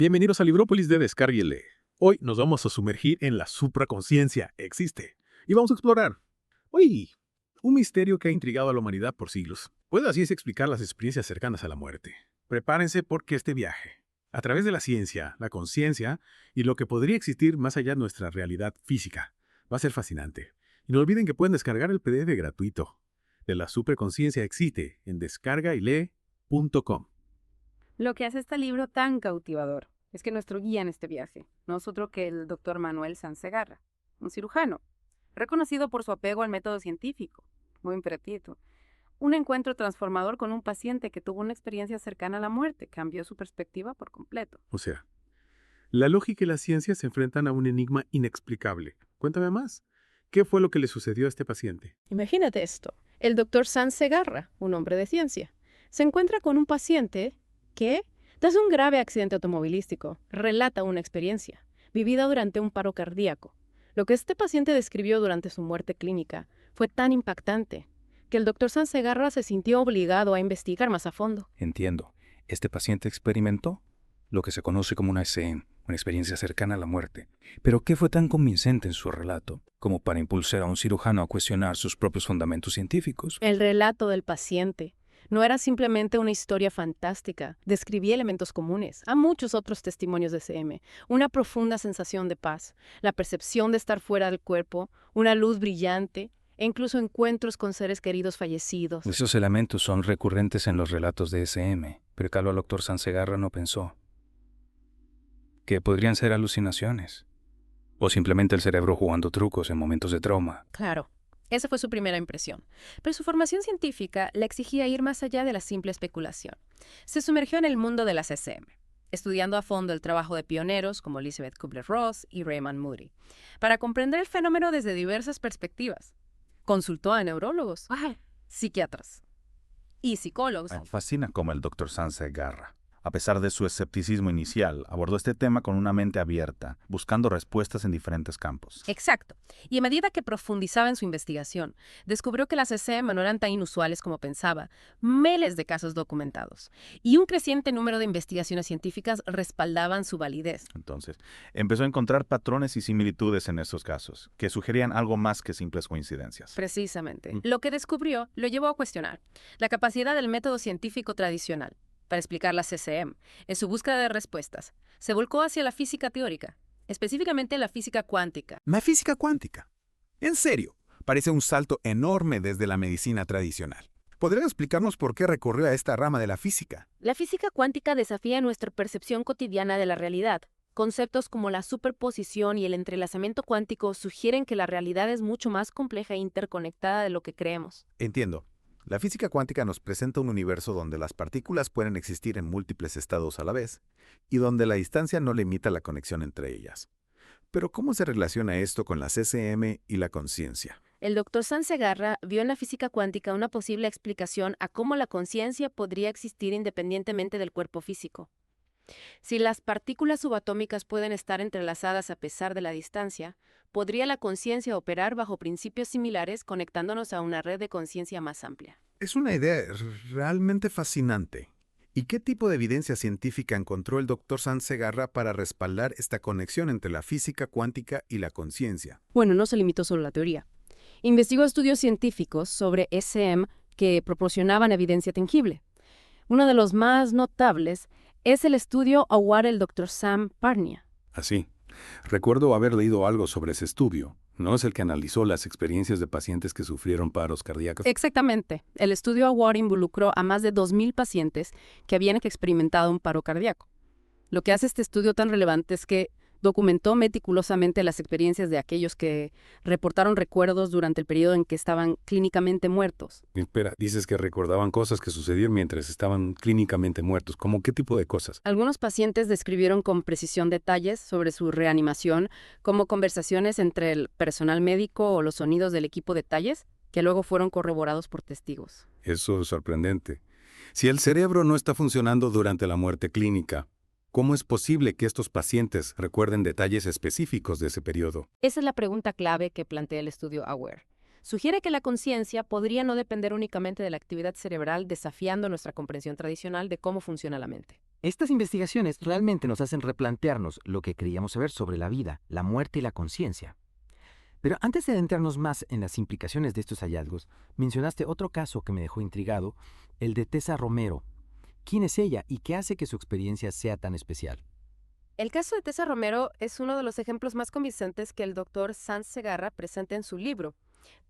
Bienvenidos a Librópolis de Descarga y Lee. Hoy nos vamos a sumergir en la supraconciencia. Existe. Y vamos a explorar. Hoy, un misterio que ha intrigado a la humanidad por siglos. Puede así es explicar las experiencias cercanas a la muerte. Prepárense porque este viaje, a través de la ciencia, la conciencia y lo que podría existir más allá de nuestra realidad física, va a ser fascinante. Y no olviden que pueden descargar el PDF gratuito de la supraconciencia. Existe en descargailee.com. Lo que hace este libro tan cautivador es que nuestro guía en este viaje no es otro que el doctor Manuel Sanz Segarra, un cirujano, reconocido por su apego al método científico, muy imperativo. Un encuentro transformador con un paciente que tuvo una experiencia cercana a la muerte, cambió su perspectiva por completo. O sea, la lógica y la ciencia se enfrentan a un enigma inexplicable. Cuéntame más. ¿Qué fue lo que le sucedió a este paciente? Imagínate esto. El doctor Sanz Segarra, un hombre de ciencia, se encuentra con un paciente que, tras un grave accidente automovilístico, relata una experiencia vivida durante un paro cardíaco. Lo que este paciente describió durante su muerte clínica fue tan impactante que el doctor Sanz Segarra se sintió obligado a investigar más a fondo. Entiendo. Este paciente experimentó lo que se conoce como una SEM, una experiencia cercana a la muerte. Pero ¿qué fue tan convincente en su relato como para impulsar a un cirujano a cuestionar sus propios fundamentos científicos? El relato del paciente no era simplemente una historia fantástica, describía elementos comunes a muchos otros testimonios de SM, una profunda sensación de paz, la percepción de estar fuera del cuerpo, una luz brillante e incluso encuentros con seres queridos fallecidos. Esos elementos son recurrentes en los relatos de SM, pero el doctor Sanz Segarra no pensó que podrían ser alucinaciones o simplemente el cerebro jugando trucos en momentos de trauma. Claro. Esa fue su primera impresión. Pero su formación científica le exigía ir más allá de la simple especulación. Se sumergió en el mundo de las SM, estudiando a fondo el trabajo de pioneros como Elizabeth Kubler-Ross y Raymond Moody, para comprender el fenómeno desde diversas perspectivas. Consultó a neurólogos, psiquiatras y psicólogos. Me fascina cómo el Dr. Sanz Segarra, a pesar de su escepticismo inicial, abordó este tema con una mente abierta, buscando respuestas en diferentes campos. Exacto. Y a medida que profundizaba en su investigación, descubrió que las SM no eran tan inusuales como pensaba, miles de casos documentados, y un creciente número de investigaciones científicas respaldaban su validez. Entonces, empezó a encontrar patrones y similitudes en estos casos, que sugerían algo más que simples coincidencias. Precisamente. Lo que descubrió lo llevó a cuestionar la capacidad del método científico tradicional para explicar las CCM. En su búsqueda de respuestas, se volcó hacia la física teórica, específicamente la física cuántica. ¿La física cuántica? En serio, parece un salto enorme desde la medicina tradicional. ¿Podría explicarnos por qué recurrió a esta rama de la física? La física cuántica desafía nuestra percepción cotidiana de la realidad. Conceptos como la superposición y el entrelazamiento cuántico sugieren que la realidad es mucho más compleja e interconectada de lo que creemos. Entiendo. La física cuántica nos presenta un universo donde las partículas pueden existir en múltiples estados a la vez y donde la distancia no limita la conexión entre ellas. Pero ¿cómo se relaciona esto con las SM y la conciencia? El doctor Sanz Segarra vio en la física cuántica una posible explicación a cómo la conciencia podría existir independientemente del cuerpo físico. Si las partículas subatómicas pueden estar entrelazadas a pesar de la distancia, ¿podría la conciencia operar bajo principios similares conectándonos a una red de conciencia más amplia? Es una idea realmente fascinante. ¿Y qué tipo de evidencia científica encontró el Dr. Sanz Segarra para respaldar esta conexión entre la física cuántica y la conciencia? Bueno, no se limitó solo a la teoría. Investigó estudios científicos sobre SM que proporcionaban evidencia tangible. Uno de los más notables es el estudio Award del Dr. Sam Parnia. Así. Recuerdo haber leído algo sobre ese estudio. ¿No es el que analizó las experiencias de pacientes que sufrieron paros cardíacos? Exactamente. El estudio Award involucró a más de 2,000 pacientes que habían experimentado un paro cardíaco. Lo que hace este estudio tan relevante es que documentó meticulosamente las experiencias de aquellos que reportaron recuerdos durante el periodo en que estaban clínicamente muertos. Espera, dices que recordaban cosas que sucedieron mientras estaban clínicamente muertos. ¿Cómo qué tipo de cosas? Algunos pacientes describieron con precisión detalles sobre su reanimación, como conversaciones entre el personal médico o los sonidos del equipo de talles, que luego fueron corroborados por testigos. Eso es sorprendente. Si el cerebro no está funcionando durante la muerte clínica, ¿cómo es posible que estos pacientes recuerden detalles específicos de ese periodo? Esa es la pregunta clave que plantea el estudio AWARE. Sugiere que la conciencia podría no depender únicamente de la actividad cerebral, desafiando nuestra comprensión tradicional de cómo funciona la mente. Estas investigaciones realmente nos hacen replantearnos lo que creíamos saber sobre la vida, la muerte y la conciencia. Pero antes de adentrarnos más en las implicaciones de estos hallazgos, mencionaste otro caso que me dejó intrigado, el de Tessa Romero. ¿Quién es ella y qué hace que su experiencia sea tan especial? El caso de Tessa Romero es uno de los ejemplos más convincentes que el doctor Sanz Segarra presenta en su libro.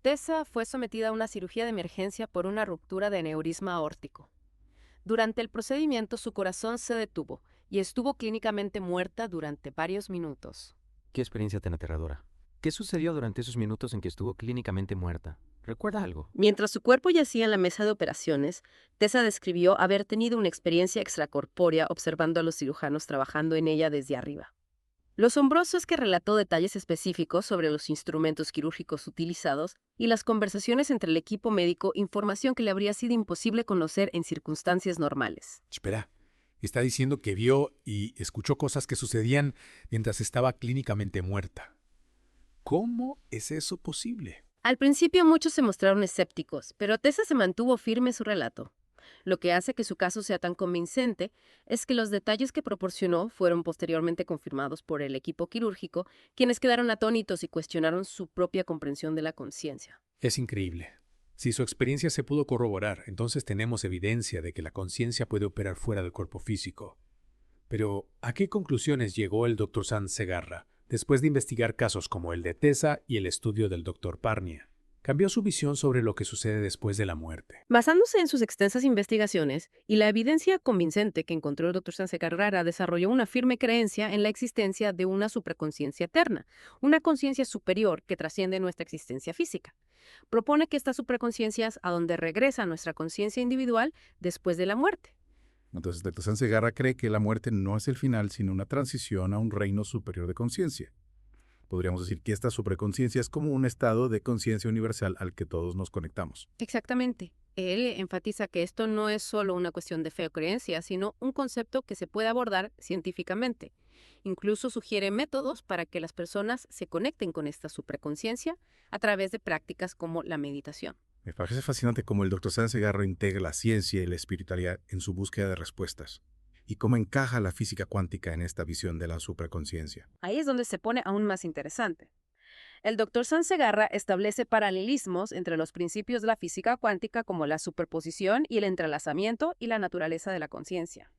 Tessa fue sometida a una cirugía de emergencia por una ruptura de aneurisma aórtico. Durante el procedimiento, su corazón se detuvo y estuvo clínicamente muerta durante varios minutos. Qué experiencia tan aterradora. ¿Qué sucedió durante esos minutos en que estuvo clínicamente muerta? ¿Recuerda algo? Mientras su cuerpo yacía en la mesa de operaciones, Tessa describió haber tenido una experiencia extracorpórea observando a los cirujanos trabajando en ella desde arriba. Lo asombroso es que relató detalles específicos sobre los instrumentos quirúrgicos utilizados y las conversaciones entre el equipo médico, información que le habría sido imposible conocer en circunstancias normales. Espera, está diciendo que vio y escuchó cosas que sucedían mientras estaba clínicamente muerta. ¿Cómo es eso posible? Al principio muchos se mostraron escépticos, pero Tessa se mantuvo firme en su relato. Lo que hace que su caso sea tan convincente es que los detalles que proporcionó fueron posteriormente confirmados por el equipo quirúrgico, quienes quedaron atónitos y cuestionaron su propia comprensión de la conciencia. Es increíble. Si su experiencia se pudo corroborar, entonces tenemos evidencia de que la conciencia puede operar fuera del cuerpo físico. Pero, ¿a qué conclusiones llegó el Dr. Sanz Segarra después de investigar casos como el de Tessa y el estudio del Dr. Parnia? Cambió su visión sobre lo que sucede después de la muerte. Basándose en sus extensas investigaciones y la evidencia convincente que encontró el Dr. Sanz Segarra, desarrolló una firme creencia en la existencia de una supraconciencia eterna, una conciencia superior que trasciende nuestra existencia física. Propone que esta supraconciencia es a donde regresa nuestra conciencia individual después de la muerte. Entonces, el Dr. Sanz Segarra cree que la muerte no es el final, sino una transición a un reino superior de conciencia. Podríamos decir que esta supraconciencia es como un estado de conciencia universal al que todos nos conectamos. Exactamente. Él enfatiza que esto no es solo una cuestión de fe o creencia, sino un concepto que se puede abordar científicamente. Incluso sugiere métodos para que las personas se conecten con esta supraconciencia a través de prácticas como la meditación. Me parece fascinante cómo el Dr. Sanz Segarra integra la ciencia y la espiritualidad en su búsqueda de respuestas. ¿Y cómo encaja la física cuántica en esta visión de la supraconciencia? Ahí es donde se pone aún más interesante. El Dr. Sanz Segarra establece paralelismos entre los principios de la física cuántica como la superposición y el entrelazamiento y la naturaleza de la conciencia.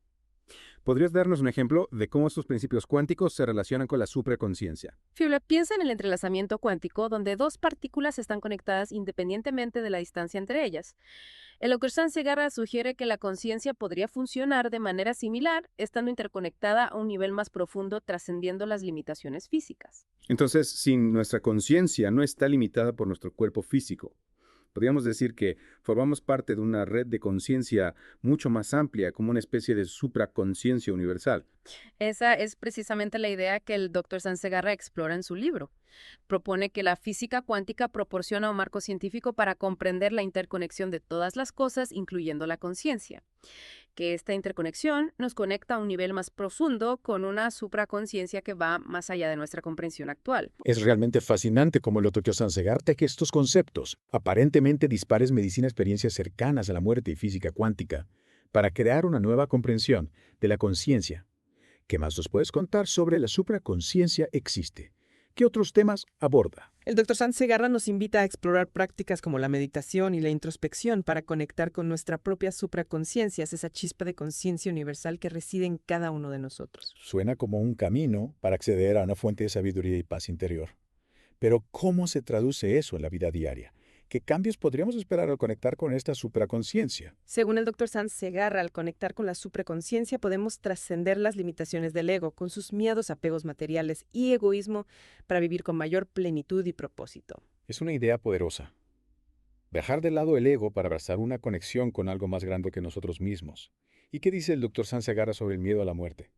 ¿Podrías darnos un ejemplo de cómo estos principios cuánticos se relacionan con la supraconciencia? Fiula piensa en el entrelazamiento cuántico, donde dos partículas están conectadas independientemente de la distancia entre ellas. El Dr. Sanz Segarra sugiere que la conciencia podría funcionar de manera similar, estando interconectada a un nivel más profundo, trascendiendo las limitaciones físicas. Entonces, si nuestra conciencia no está limitada por nuestro cuerpo físico, podríamos decir que formamos parte de una red de conciencia mucho más amplia, como una especie de supraconciencia universal. Esa es precisamente la idea que el Dr. Sanz Segarra explora en su libro. Propone que la física cuántica proporciona un marco científico para comprender la interconexión de todas las cosas, incluyendo la conciencia. Que esta interconexión nos conecta a un nivel más profundo con una supraconciencia que va más allá de nuestra comprensión actual. Es realmente fascinante cómo el Dr. Sanz Segarra que estos conceptos, aparentemente dispares medicina experiencias cercanas a la muerte y física cuántica, para crear una nueva comprensión de la conciencia. ¿Qué más nos puedes contar sobre la supraconciencia existe? ¿Qué otros temas aborda? El Dr. Sanz Segarra nos invita a explorar prácticas como la meditación y la introspección para conectar con nuestra propia supraconciencia, esa chispa de conciencia universal que reside en cada uno de nosotros. Suena como un camino para acceder a una fuente de sabiduría y paz interior. Pero, ¿cómo se traduce eso en la vida diaria? ¿Qué cambios podríamos esperar al conectar con esta supraconciencia? Según el Dr. Sanz Segarra, al conectar con la supraconciencia podemos trascender las limitaciones del ego, con sus miedos, apegos materiales y egoísmo, para vivir con mayor plenitud y propósito. Es una idea poderosa. Dejar de lado el ego para abrazar una conexión con algo más grande que nosotros mismos. ¿Y qué dice el Dr. Sanz Segarra sobre el miedo a la muerte?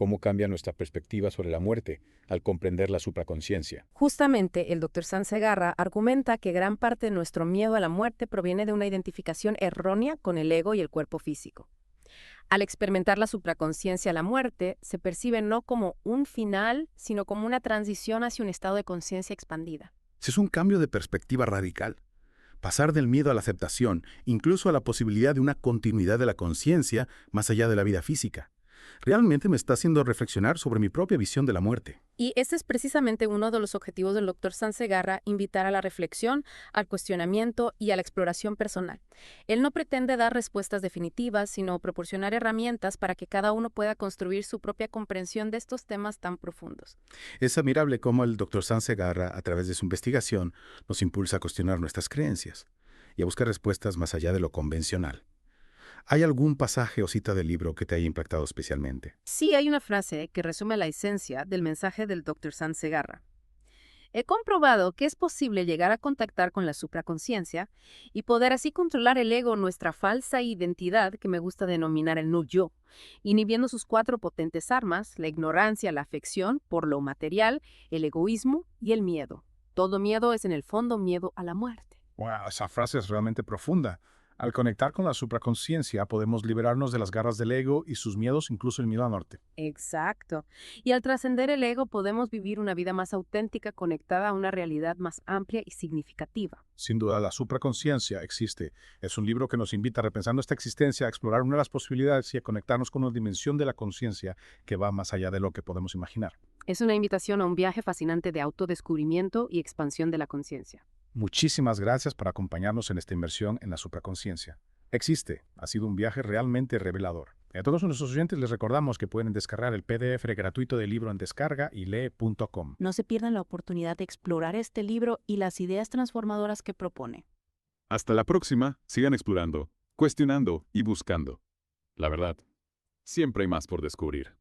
¿Cómo cambia nuestra perspectiva sobre la muerte al comprender la supraconciencia? Justamente, el Dr. Sanz Segarra argumenta que gran parte de nuestro miedo a la muerte proviene de una identificación errónea con el ego y el cuerpo físico. Al experimentar la supraconciencia a la muerte, se percibe no como un final, sino como una transición hacia un estado de conciencia expandida. Es un cambio de perspectiva radical. Pasar del miedo a la aceptación, incluso a la posibilidad de una continuidad de la conciencia más allá de la vida física. Realmente me está haciendo reflexionar sobre mi propia visión de la muerte. Y este es precisamente uno de los objetivos del Dr. Sansegarra, invitar a la reflexión, al cuestionamiento y a la exploración personal. Él no pretende dar respuestas definitivas, sino proporcionar herramientas para que cada uno pueda construir su propia comprensión de estos temas tan profundos. Es admirable cómo el Dr. Sansegarra, a través de su investigación, nos impulsa a cuestionar nuestras creencias y a buscar respuestas más allá de lo convencional. ¿Hay algún pasaje o cita del libro que te haya impactado especialmente? Sí, hay una frase que resume la esencia del mensaje del Dr. Sansegarra. He comprobado que es posible llegar a contactar con la supraconciencia y poder así controlar el ego, nuestra falsa identidad, que me gusta denominar el no yo, inhibiendo sus 4 potentes armas, la ignorancia, la afección por lo material, el egoísmo y el miedo. Todo miedo es en el fondo miedo a la muerte. Wow, esa frase es realmente profunda. Al conectar con la supraconciencia podemos liberarnos de las garras del ego y sus miedos, incluso el miedo a la muerte. Exacto. Y al trascender el ego podemos vivir una vida más auténtica, conectada a una realidad más amplia y significativa. Sin duda, la supraconciencia existe. Es un libro que nos invita, repensando esta existencia, a explorar una de las posibilidades y a conectarnos con una dimensión de la conciencia que va más allá de lo que podemos imaginar. Es una invitación a un viaje fascinante de autodescubrimiento y expansión de la conciencia. Muchísimas gracias por acompañarnos en esta inmersión en la supraconciencia. Existe, ha sido un viaje realmente revelador. A todos nuestros oyentes les recordamos que pueden descargar el PDF gratuito del libro en descarga-y-lee.com. No se pierdan la oportunidad de explorar este libro y las ideas transformadoras que propone. Hasta la próxima, sigan explorando, cuestionando y buscando. La verdad, siempre hay más por descubrir.